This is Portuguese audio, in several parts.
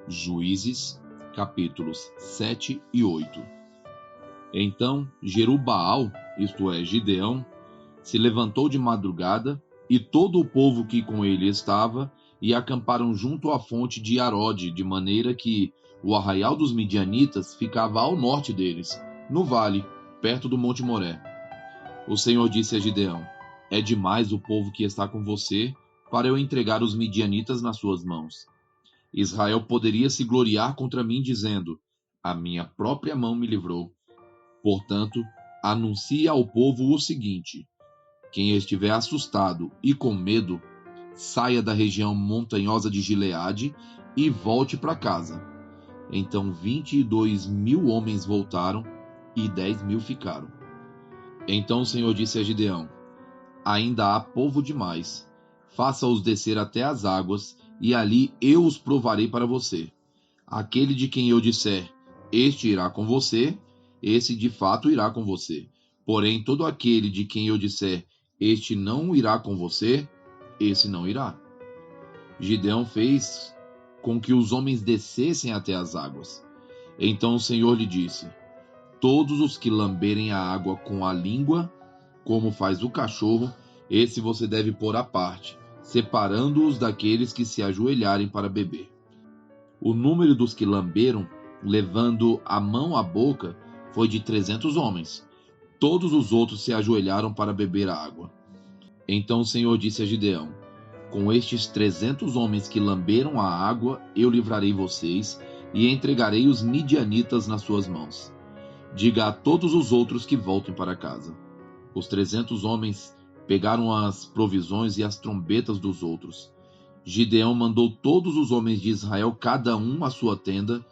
Juízes, capítulos 7 e 8. Então Jerubbaal, isto é, Gideão, se levantou de madrugada, e todo o povo que com ele estava, e acamparam junto à fonte de Arode, de maneira que o arraial dos midianitas ficava ao norte deles, no vale, perto do monte Moré. O Senhor disse a Gideão: é demais o povo que está com você, para eu entregar os midianitas nas suas mãos. Israel poderia se gloriar contra mim, dizendo: a minha própria mão me livrou. Portanto, anuncie ao povo o seguinte: quem estiver assustado e com medo, saia da região montanhosa de Gileade e volte para casa. Então 22.000 homens voltaram e 10.000 ficaram. Então o Senhor disse a Gideão: ainda há povo demais. Faça-os descer até as águas, e ali eu os provarei para você. Aquele de quem eu disser, este irá com você, esse de fato irá com você. Porém, todo aquele de quem eu disser, este não irá com você, esse não irá. Gideão fez com que os homens descessem até as águas. Então o Senhor lhe disse: todos os que lamberem a água com a língua, como faz o cachorro, esse você deve pôr à parte, separando-os daqueles que se ajoelharem para beber. O número dos que lamberam, levando a mão à boca, foi de 300 homens. Todos os outros se ajoelharam para beber a água. Então o Senhor disse a Gideão: com estes 300 homens que lamberam a água, eu livrarei vocês e entregarei os midianitas nas suas mãos. Diga a todos os outros que voltem para casa. Os 300 homens pegaram as provisões e as trombetas dos outros. Gideão mandou todos os homens de Israel, cada um à sua tenda,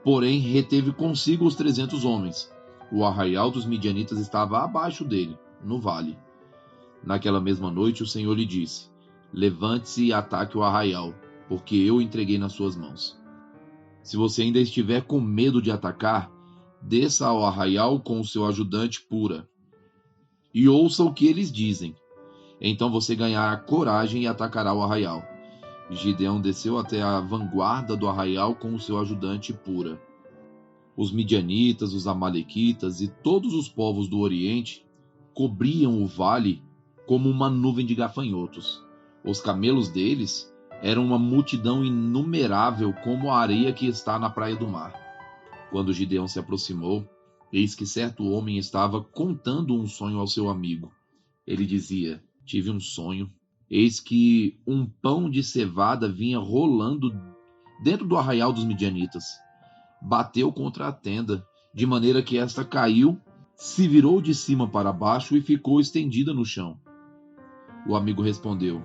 porém reteve consigo os 300 homens. O arraial dos midianitas estava abaixo dele, no vale. Naquela mesma noite o Senhor lhe disse: levante-se e ataque o arraial, porque eu o entreguei nas suas mãos. Se você ainda estiver com medo de atacar, desça ao arraial com o seu ajudante Pura, e ouça o que eles dizem. Então você ganhará coragem e atacará o arraial. Gideão desceu até a vanguarda do arraial com o seu ajudante Pura. Os midianitas, os amalequitas e todos os povos do Oriente cobriam o vale como uma nuvem de gafanhotos. Os camelos deles eram uma multidão inumerável, como a areia que está na praia do mar. Quando Gideão se aproximou, eis que certo homem estava contando um sonho ao seu amigo. Ele dizia: tive um sonho. Eis que um pão de cevada vinha rolando dentro do arraial dos midianitas. Bateu contra a tenda, de maneira que esta caiu, se virou de cima para baixo e ficou estendida no chão. O amigo respondeu: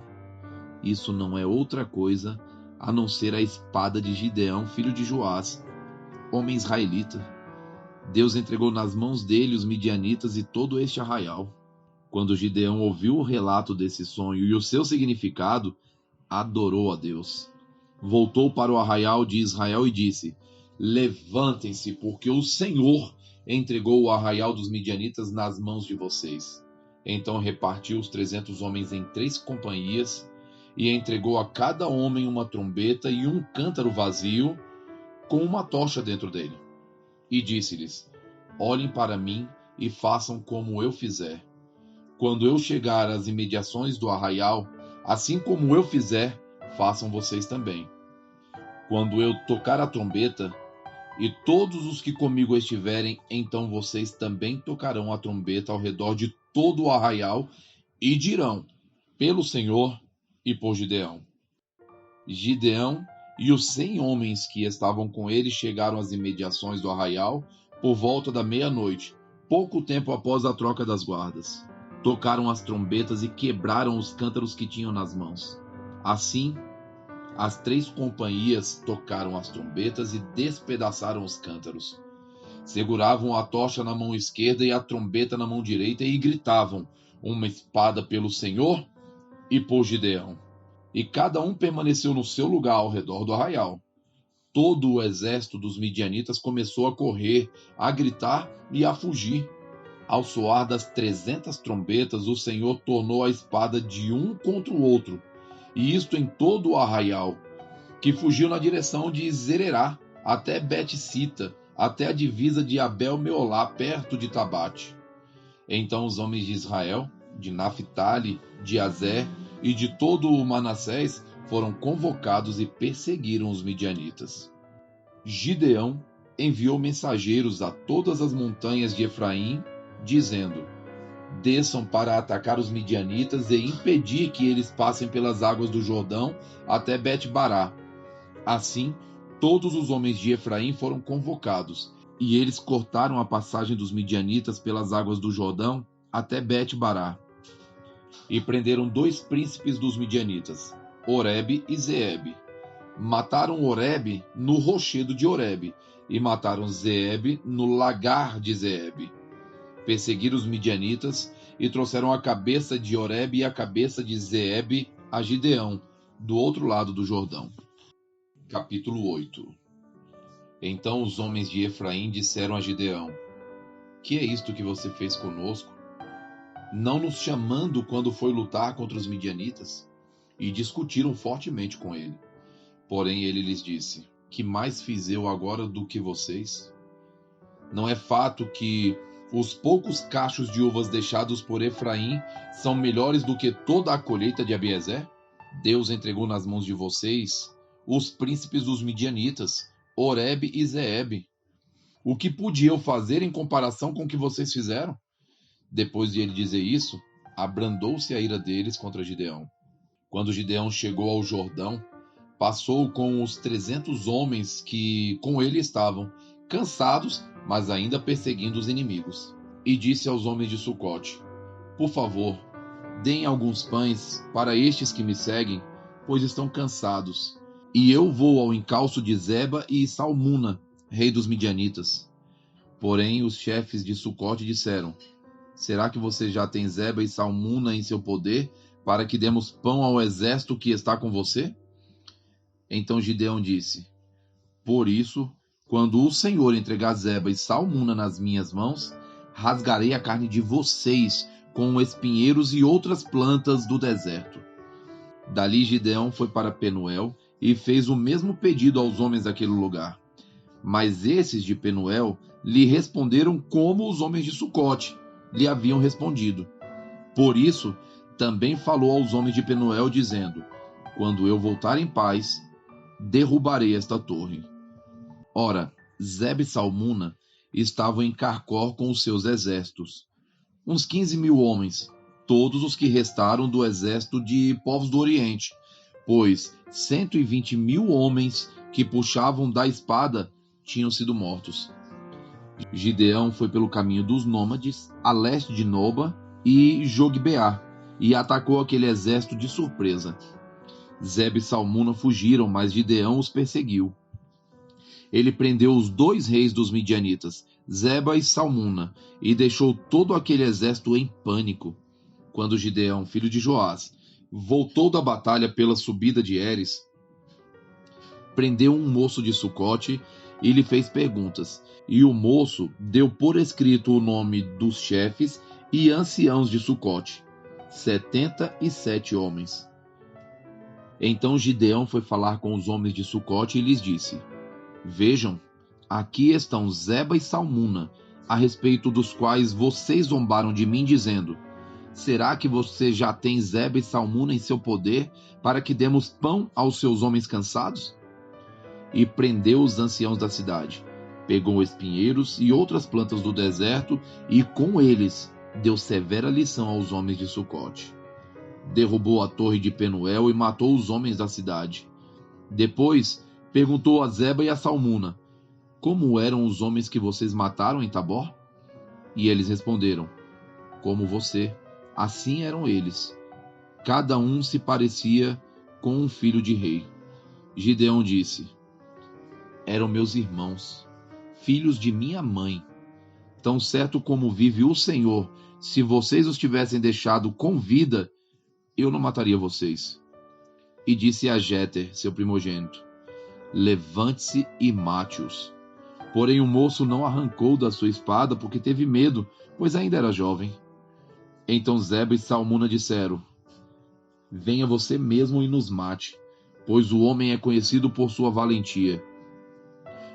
isso não é outra coisa a não ser a espada de Gideão, filho de Joás, homem israelita. Deus entregou nas mãos dele os midianitas e todo este arraial. Quando Gideão ouviu o relato desse sonho e o seu significado, adorou a Deus. Voltou para o arraial de Israel e disse: levantem-se, porque o Senhor entregou o arraial dos midianitas nas mãos de vocês. Então repartiu os 300 homens em 3 companhias e entregou a cada homem uma trombeta e um cântaro vazio com uma tocha dentro dele. E disse-lhes: olhem para mim e façam como eu fizer. Quando eu chegar às imediações do arraial, assim como eu fizer, façam vocês também. Quando eu tocar a trombeta, e todos os que comigo estiverem, então vocês também tocarão a trombeta ao redor de todo o arraial e dirão: pelo Senhor e por Gideão. Gideão e os 100 homens que estavam com ele chegaram às imediações do arraial por volta da meia-noite, pouco tempo após a troca das guardas. Tocaram as trombetas e quebraram os cântaros que tinham nas mãos. Assim, as 3 companhias tocaram as trombetas e despedaçaram os cântaros. Seguravam a tocha na mão esquerda e a trombeta na mão direita e gritavam: uma espada pelo Senhor e por Gideão. E cada um permaneceu no seu lugar ao redor do arraial. todo o exército dos midianitas começou a correr, a gritar e a fugir. Ao soar das 300 trombetas, o Senhor tornou a espada de um contra o outro, e isto em todo o arraial, que fugiu na direção de Zererá, até Bet-Sita, até a divisa de Abel-Meolá, perto de Tabate. Então os homens de Israel, de Naphtali, de Azer e de todo o Manassés foram convocados e perseguiram os midianitas. Gideão enviou mensageiros a todas as montanhas de Efraim, dizendo: desçam para atacar os midianitas e impedir que eles passem pelas águas do Jordão até Bet-Bará. Assim, todos os homens de Efraim foram convocados, e eles cortaram a passagem dos midianitas pelas águas do Jordão até Bet-Bará. E prenderam 2 príncipes dos midianitas, Oreb e Zeeb. Mataram Oreb no rochedo de Oreb, e mataram Zeeb no lagar de Zeeb. Perseguiram os midianitas e trouxeram a cabeça de Oreb e a cabeça de Zeeb a Gideão, do outro lado do Jordão. Capítulo 8. Então os homens de Efraim disseram a Gideão: que é isto que você fez conosco? Não nos chamando quando foi lutar contra os midianitas? E discutiram fortemente com ele. Porém ele lhes disse: que mais fiz eu agora do que vocês? Não é fato que os poucos cachos de uvas deixados por Efraim são melhores do que toda a colheita de Abiezer? Deus entregou nas mãos de vocês os príncipes dos midianitas, Oreb e Zeeb. O que podiam fazer em comparação com o que vocês fizeram? Depois de ele dizer isso, abrandou-se a ira deles contra Gideão. Quando Gideão chegou ao Jordão, passou com os 300 homens que com ele estavam, cansados, mas ainda perseguindo os inimigos. E disse aos homens de Sucote: por favor, deem alguns pães para estes que me seguem, pois estão cansados. E eu vou ao encalço de Zeba e Salmuna, rei dos midianitas. Porém os chefes de Sucote disseram: será que você já tem Zeba e Salmuna em seu poder, para que demos pão ao exército que está com você? Então Gideão disse: por isso, quando o Senhor entregar Zeba e Salmuna nas minhas mãos, rasgarei a carne de vocês com espinheiros e outras plantas do deserto. Dali Gideão foi para Penuel e fez o mesmo pedido aos homens daquele lugar. Mas esses de Penuel lhe responderam como os homens de Sucote lhe haviam respondido. Por isso, também falou aos homens de Penuel, dizendo: quando eu voltar em paz, derrubarei esta torre. Ora, Zeba e Salmuna estavam em Carcor com os seus exércitos, uns 15.000 homens, todos os que restaram do exército de povos do Oriente, pois 120.000 homens que puxavam da espada tinham sido mortos. Gideão foi pelo caminho dos nômades, a leste de Noba e Jogbeá, e atacou aquele exército de surpresa. Zeba e Salmuna fugiram, mas Gideão os perseguiu. Ele prendeu os 2 reis dos midianitas, Zeba e Salmuna, e deixou todo aquele exército em pânico. Quando Gideão, filho de Joás, voltou da batalha pela subida de Heres, prendeu um moço de Sucote e lhe fez perguntas. E o moço deu por escrito o nome dos chefes e anciãos de Sucote, 77 homens. Então Gideão foi falar com os homens de Sucote e lhes disse: vejam, aqui estão Zeba e Salmuna, a respeito dos quais vocês zombaram de mim, dizendo: será que você já tem Zeba e Salmuna em seu poder, para que demos pão aos seus homens cansados? E prendeu os anciãos da cidade, pegou espinheiros e outras plantas do deserto, e com eles deu severa lição aos homens de Sucote. Derrubou a torre de Penuel e matou os homens da cidade. Depois perguntou a Zeba e a Salmuna: como eram os homens que vocês mataram em Tabor? E eles responderam: como você, assim eram eles. Cada um se parecia com um filho de rei. Gideão disse: eram meus irmãos, filhos de minha mãe. Tão certo como vive o Senhor, se vocês os tivessem deixado com vida, eu não mataria vocês. E disse a Jéter, seu primogênito: levante-se e mate-os. Porém o moço não arrancou da sua espada, porque teve medo, pois ainda era jovem. Então Zeba e Salmuna disseram: venha você mesmo e nos mate, pois o homem é conhecido por sua valentia.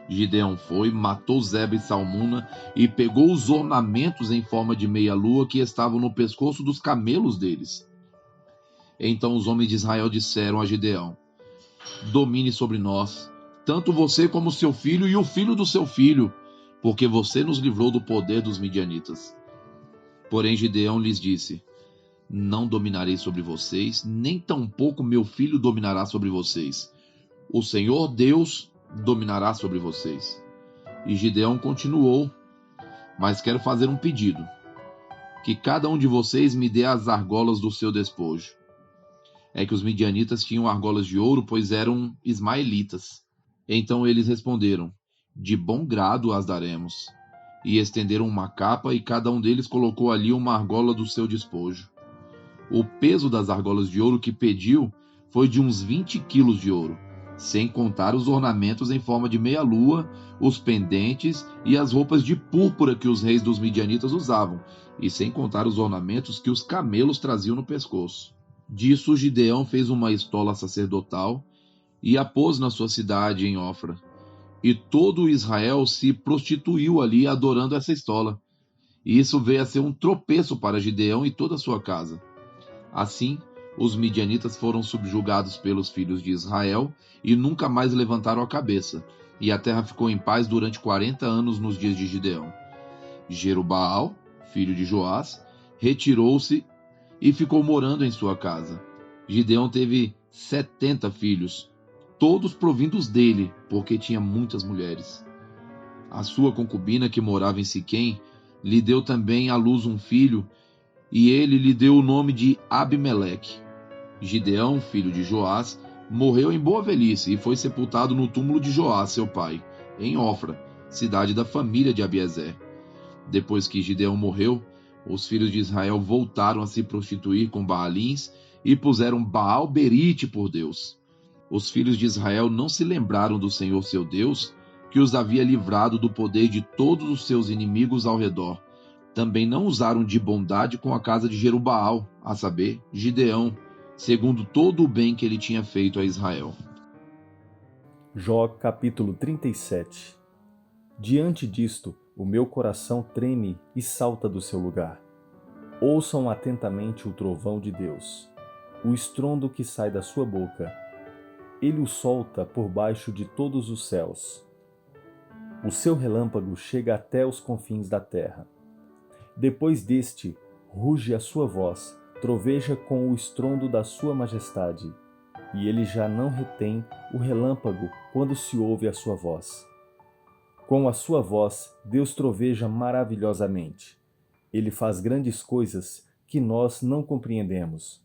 Gideão foi, matou Zeba e Salmuna e pegou os ornamentos em forma de meia-lua que estavam no pescoço dos camelos deles. Então os homens de Israel disseram a Gideão: domine sobre nós, tanto você como seu filho e o filho do seu filho, porque você nos livrou do poder dos midianitas. Porém Gideão lhes disse: não dominarei sobre vocês, nem tampouco meu filho dominará sobre vocês. O Senhor Deus dominará sobre vocês. E Gideão continuou: mas quero fazer um pedido, que cada um de vocês me dê as argolas do seu despojo. É que os midianitas tinham argolas de ouro, pois eram ismaelitas. Então eles responderam: de bom grado as daremos. E estenderam uma capa, e cada um deles colocou ali uma argola do seu despojo. O peso das argolas de ouro que pediu foi de uns 20 quilos de ouro, sem contar os ornamentos em forma de meia-lua, os pendentes e as roupas de púrpura que os reis dos midianitas usavam, e sem contar os ornamentos que os camelos traziam no pescoço. Disso Gideão fez uma estola sacerdotal e a pôs na sua cidade em Ofra. E todo Israel se prostituiu ali adorando essa estola. E isso veio a ser um tropeço para Gideão e toda a sua casa. Assim, os midianitas foram subjugados pelos filhos de Israel e nunca mais levantaram a cabeça. E a terra ficou em paz durante 40 anos nos dias de Gideão. Jerubaal, filho de Joás, retirou-se e ficou morando em sua casa. Gideão teve 70 filhos, todos provindos dele, porque tinha muitas mulheres. A sua concubina, que morava em Siquém, lhe deu também à luz um filho, e ele lhe deu o nome de Abimeleque. Gideão, filho de Joás, morreu em boa velhice e foi sepultado no túmulo de Joás, seu pai, em Ofra, cidade da família de Abiezer. Depois que Gideão morreu, os filhos de Israel voltaram a se prostituir com Baalins e puseram Baal-Berite por Deus. Os filhos de Israel não se lembraram do Senhor seu Deus, que os havia livrado do poder de todos os seus inimigos ao redor. Também não usaram de bondade com a casa de Jerubaal, a saber, Gideão, segundo todo o bem que ele tinha feito a Israel. Jó capítulo 37. Diante disto, o meu coração treme e salta do seu lugar. Ouçam atentamente o trovão de Deus, o estrondo que sai da sua boca. Ele o solta por baixo de todos os céus. O seu relâmpago chega até os confins da terra. Depois deste, ruge a sua voz, troveja com o estrondo da sua majestade, e ele já não retém o relâmpago quando se ouve a sua voz. Com a sua voz, Deus troveja maravilhosamente. Ele faz grandes coisas que nós não compreendemos.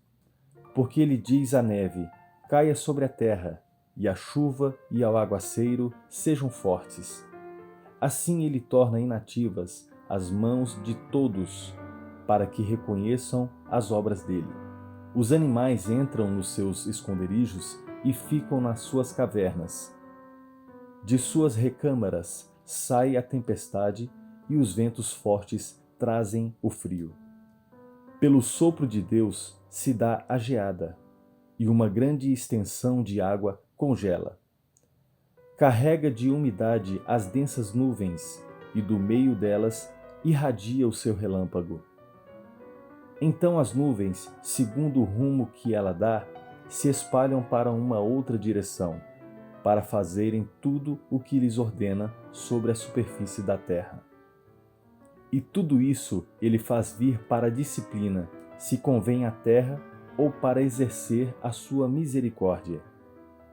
Porque ele diz à neve: caia sobre a terra, e a chuva e ao aguaceiro sejam fortes. Assim ele torna inativas as mãos de todos, para que reconheçam as obras dele. Os animais entram nos seus esconderijos e ficam nas suas cavernas. De suas recâmaras sai a tempestade e os ventos fortes trazem o frio. Pelo sopro de Deus se dá a geada, e uma grande extensão de água congela. Carrega de umidade as densas nuvens, e do meio delas irradia o seu relâmpago. Então as nuvens, segundo o rumo que ela dá, se espalham para uma outra direção, para fazerem tudo o que lhes ordena sobre a superfície da terra. E tudo isso ele faz vir para a disciplina, se convém à terra ou para exercer a sua misericórdia.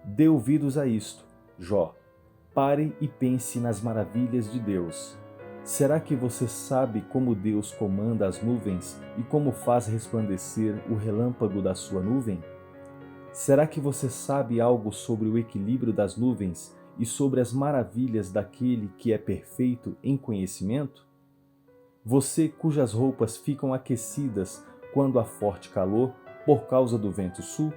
Dê ouvidos a isto, Jó. Pare e pense nas maravilhas de Deus. Será que você sabe como Deus comanda as nuvens e como faz resplandecer o relâmpago da sua nuvem? Será que você sabe algo sobre o equilíbrio das nuvens e sobre as maravilhas daquele que é perfeito em conhecimento? Você cujas roupas ficam aquecidas quando há forte calor por causa do vento sul?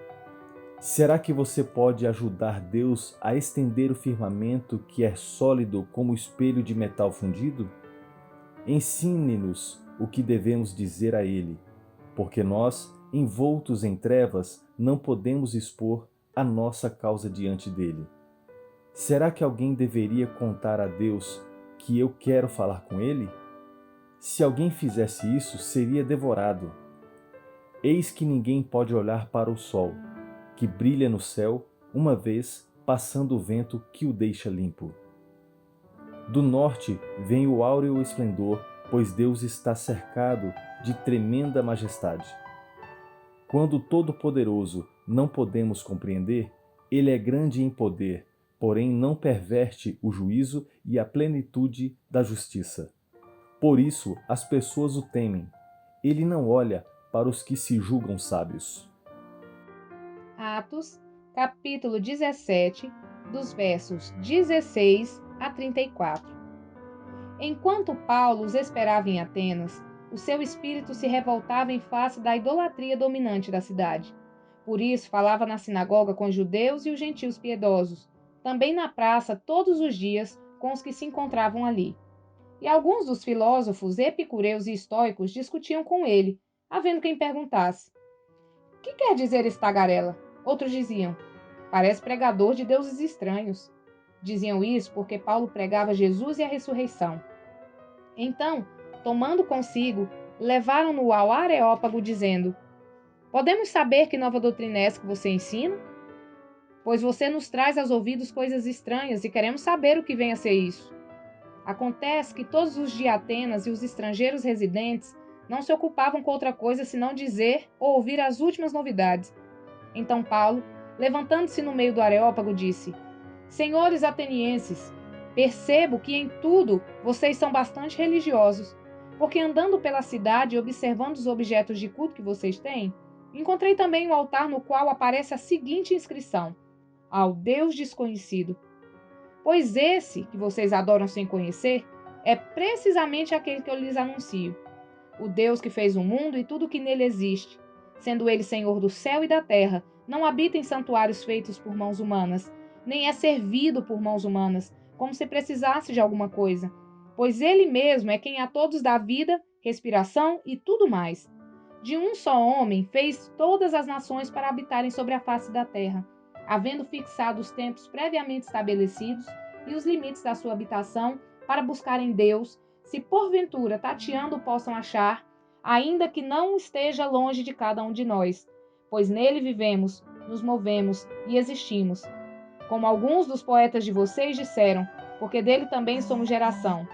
Será que você pode ajudar Deus a estender o firmamento que é sólido como espelho de metal fundido? Ensine-nos o que devemos dizer a Ele, porque nós, envoltos em trevas, não podemos expor a nossa causa diante dele. Será que alguém deveria contar a Deus que eu quero falar com Ele? Se alguém fizesse isso, seria devorado. Eis que ninguém pode olhar para o sol, que brilha no céu, uma vez passando o vento que o deixa limpo. Do norte vem o áureo esplendor, pois Deus está cercado de tremenda majestade. Quando o Todo-Poderoso não podemos compreender, Ele é grande em poder, porém não perverte o juízo e a plenitude da justiça. Por isso as pessoas o temem. Ele não olha para os que se julgam sábios. Atos, capítulo 17, dos versos 16 a 34. Enquanto Paulo os esperava em Atenas, o seu espírito se revoltava em face da idolatria dominante da cidade. Por isso falava na sinagoga com os judeus e os gentios piedosos, também na praça todos os dias com os que se encontravam ali. E alguns dos filósofos epicureus e estoicos discutiam com ele, havendo quem perguntasse: "Que quer dizer esse tagarela?" Outros diziam: "Parece pregador de deuses estranhos." Diziam isso porque Paulo pregava Jesus e a ressurreição. Então, tomando consigo, levaram-no ao Areópago, dizendo: "Podemos saber que nova doutrina é essa que você ensina? Pois você nos traz aos ouvidos coisas estranhas e queremos saber o que vem a ser isso." Acontece que todos os de Atenas e os estrangeiros residentes não se ocupavam com outra coisa senão dizer ou ouvir as últimas novidades. Então Paulo, levantando-se no meio do Areópago, disse: "Senhores atenienses, percebo que em tudo vocês são bastante religiosos, porque andando pela cidade e observando os objetos de culto que vocês têm, encontrei também um altar no qual aparece a seguinte inscrição: Ao Deus desconhecido. Pois esse, que vocês adoram sem conhecer, é precisamente aquele que eu lhes anuncio: o Deus que fez o mundo e tudo o que nele existe, sendo ele Senhor do céu e da terra, não habita em santuários feitos por mãos humanas, nem é servido por mãos humanas, como se precisasse de alguma coisa, pois ele mesmo é quem a todos dá vida, respiração e tudo mais. De um só homem fez todas as nações para habitarem sobre a face da terra, havendo fixado os tempos previamente estabelecidos e os limites da sua habitação para buscarem Deus, se porventura tateando possam achar, ainda que não esteja longe de cada um de nós, pois nele vivemos, nos movemos e existimos. Como alguns dos poetas de vocês disseram, porque dele também somos geração.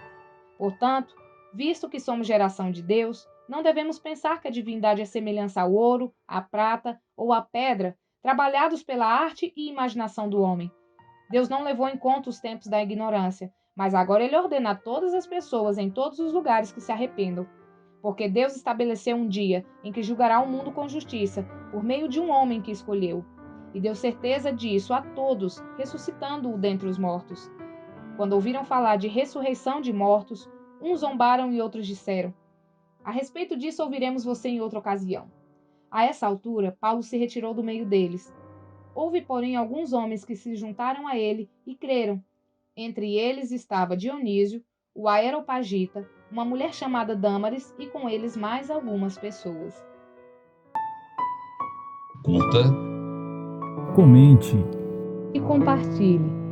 Portanto, visto que somos geração de Deus, não devemos pensar que a divindade é semelhança ao ouro, à prata ou à pedra, trabalhados pela arte e imaginação do homem. Deus não levou em conta os tempos da ignorância, mas agora ele ordena a todas as pessoas em todos os lugares que se arrependam. Porque Deus estabeleceu um dia em que julgará o mundo com justiça, por meio de um homem que escolheu. E deu certeza disso a todos, ressuscitando-o dentre os mortos. Quando ouviram falar de ressurreição de mortos, uns zombaram e outros disseram: "A respeito disso ouviremos você em outra ocasião." A essa altura, Paulo se retirou do meio deles. Houve, porém, alguns homens que se juntaram a ele e creram. Entre eles estava Dionísio, o Areopagita, uma mulher chamada Dâmaris e com eles mais algumas pessoas. Curta, Comente E compartilhe.